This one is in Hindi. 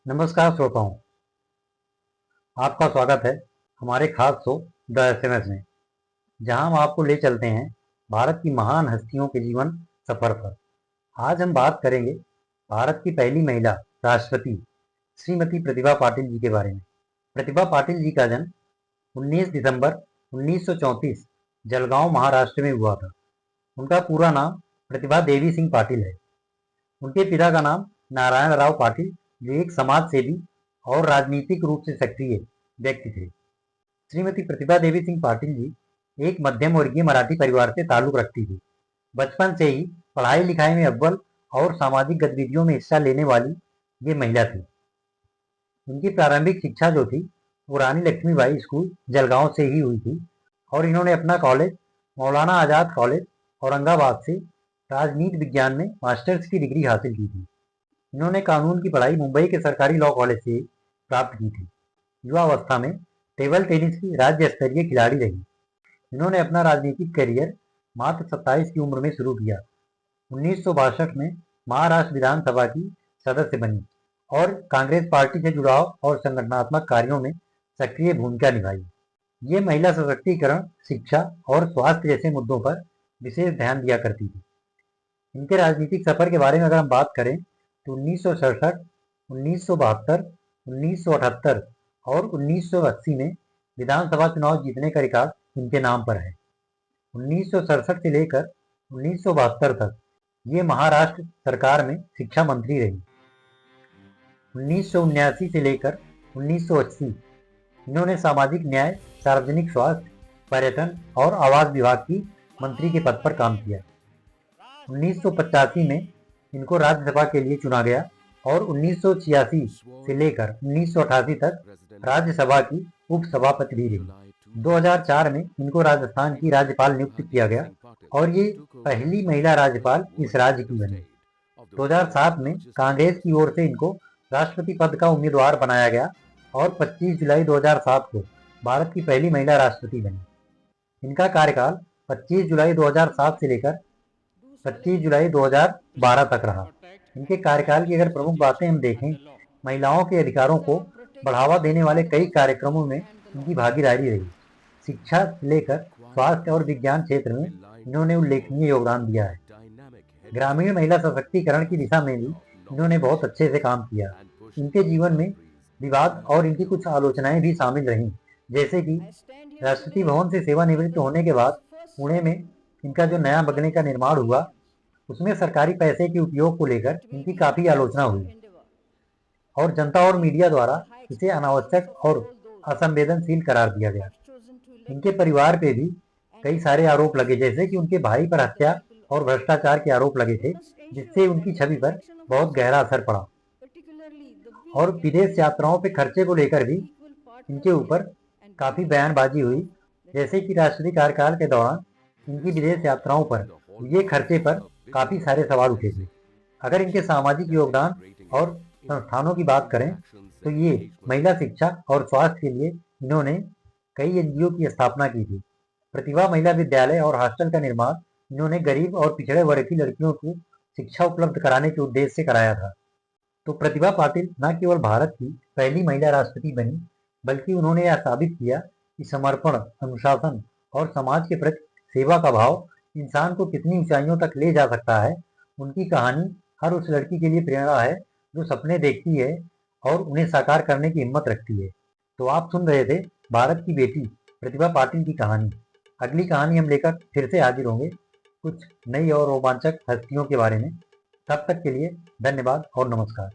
नमस्कार श्रोताओं, आपका स्वागत है हमारे खास शो द एसएमएस में, जहां हम आपको ले चलते हैं भारत की महान हस्तियों के जीवन सफर पर। आज हम बात करेंगे भारत की पहली महिला राष्ट्रपति श्रीमती प्रतिभा पाटिल जी के बारे में। प्रतिभा पाटिल जी का जन्म 19 दिसंबर 1934 जलगांव महाराष्ट्र में हुआ था। उनका पूरा नाम प्रतिभा देवी सिंह पाटिल है। उनके पिता का नाम नारायण राव पाटिल, जो एक समाज सेवी और राजनीतिक रूप से सक्रिय व्यक्ति थे। श्रीमती प्रतिभा देवी सिंह पाटिल जी एक मध्यम वर्गीय मराठी परिवार से ताल्लुक रखती थी। बचपन से ही पढ़ाई लिखाई में अव्वल और सामाजिक गतिविधियों में हिस्सा लेने वाली ये महिला थी। उनकी प्रारंभिक शिक्षा जो थी वो रानी लक्ष्मीबाई स्कूल जलगांव से ही हुई थी और इन्होंने अपना कॉलेज मौलाना आजाद कॉलेज औरंगाबाद से राजनीति विज्ञान में मास्टर्स की डिग्री हासिल की थी। इन्होंने कानून की पढ़ाई मुंबई के सरकारी लॉ कॉलेज से प्राप्त की थी। युवावस्था में टेबल टेनिस की राज्य स्तरीय खिलाड़ी रही। इन्होंने अपना राजनीतिक करियर मात्र 27 की उम्र में शुरू किया। 1962 में महाराष्ट्र विधानसभा की सदस्य बनी और कांग्रेस पार्टी से जुड़ाव और संगठनात्मक कार्यों में सक्रिय भूमिका निभाई। ये महिला सशक्तिकरण, शिक्षा और स्वास्थ्य जैसे मुद्दों पर विशेष ध्यान दिया करती थी। इनके राजनीतिक सफर के बारे में अगर हम बात करें तो 1967, 1972, 1978 और 1980 में विधानसभा चुनाव जीतने का रिकॉर्ड इनके नाम पर है। 1967 से लेकर 1972 तक ये महाराष्ट्र सरकार में शिक्षा मंत्री रही। 1979 से लेकर 1980 इन्होंने सामाजिक न्याय, सार्वजनिक स्वास्थ्य, पर्यटन और आवास विभाग की मंत्री के पद पर काम किया। 1985 में इनको राज्यसभा के लिए चुना गया और 1986 से लेकर 1988 तक राज्यसभा की उपसभापति भी रही। 2004 में इनको राजस्थान की राज्यपाल नियुक्त किया गया और ये पहली महिला राज्यपाल इस राज्य की बनी। 2007 में कांग्रेस की ओर से इनको राष्ट्रपति पद का उम्मीदवार बनाया गया और 25 जुलाई 2007 को भारत की पहली महिला राष्ट्रपति बनी। इनका कार्यकाल 25 जुलाई 2007 से लेकर 25 जुलाई 2012 तक रहा। इनके कार्यकाल की अगर प्रमुख बातें हम देखें, महिलाओं के अधिकारों को बढ़ावा देने वाले कई कार्यक्रमों में इनकी भागीदारी रही। शिक्षा से लेकर स्वास्थ्य और विज्ञान क्षेत्र में इन्होंने उल्लेखनीय योगदान दिया है। ग्रामीण महिला सशक्तिकरण की दिशा में भी इन्होंने बहुत अच्छे से काम किया। इनके जीवन में विवाद और इनकी कुछ आलोचनाएं भी शामिल रहीं, जैसे कि राष्ट्रपति भवन से सेवानिवृत्त होने के बाद पुणे में इनका जो नया बंगले का निर्माण हुआ उसमें सरकारी पैसे के उपयोग को लेकर इनकी काफी आलोचना हुई और जनता और मीडिया द्वारा इसे अनावश्यक और असंवेदनशील करार दिया गया। इनके परिवार पे भी कई सारे आरोप लगे, जैसे कि उनके भाई पर हत्या और भ्रष्टाचार के आरोप लगे थे, जिससे उनकी छवि पर बहुत गहरा असर पड़ा। और विदेश यात्राओं पे खर्चे को लेकर भी इनके ऊपर काफी बयानबाजी हुई, जैसे कि राष्ट्रीय कार्यकाल के दौरान इनकी विदेश यात्राओं पर ये खर्चे पर काफी सारे सवाल उठे थे। अगर इनके सामाजिक योगदान और संस्थानों की बात करें तो ये महिला शिक्षा और स्वास्थ्य के लिए इन्होंने कई एनजीओ की स्थापना की थी। प्रतिभा महिला विद्यालय और हॉस्टल का निर्माण इन्होंने गरीब और पिछड़े वर्ग की लड़कियों को शिक्षा उपलब्ध कराने के उद्देश्य से कराया था। तो प्रतिभा पाटिल न केवल भारत की पहली महिला राष्ट्रपति बनी, बल्कि उन्होंने यह साबित किया कि समर्पण, अनुशासन और समाज के प्रति सेवा का भाव इंसान को कितनी ऊंचाइयों तक ले जा सकता है। उनकी कहानी हर उस लड़की के लिए प्रेरणा है जो सपने देखती है और उन्हें साकार करने की हिम्मत रखती है। तो आप सुन रहे थे भारत की बेटी प्रतिभा पाटिल की कहानी। अगली कहानी हम लेकर फिर से हाजिर होंगे कुछ नई और रोमांचक हस्तियों के बारे में। तब तक के लिए धन्यवाद और नमस्कार।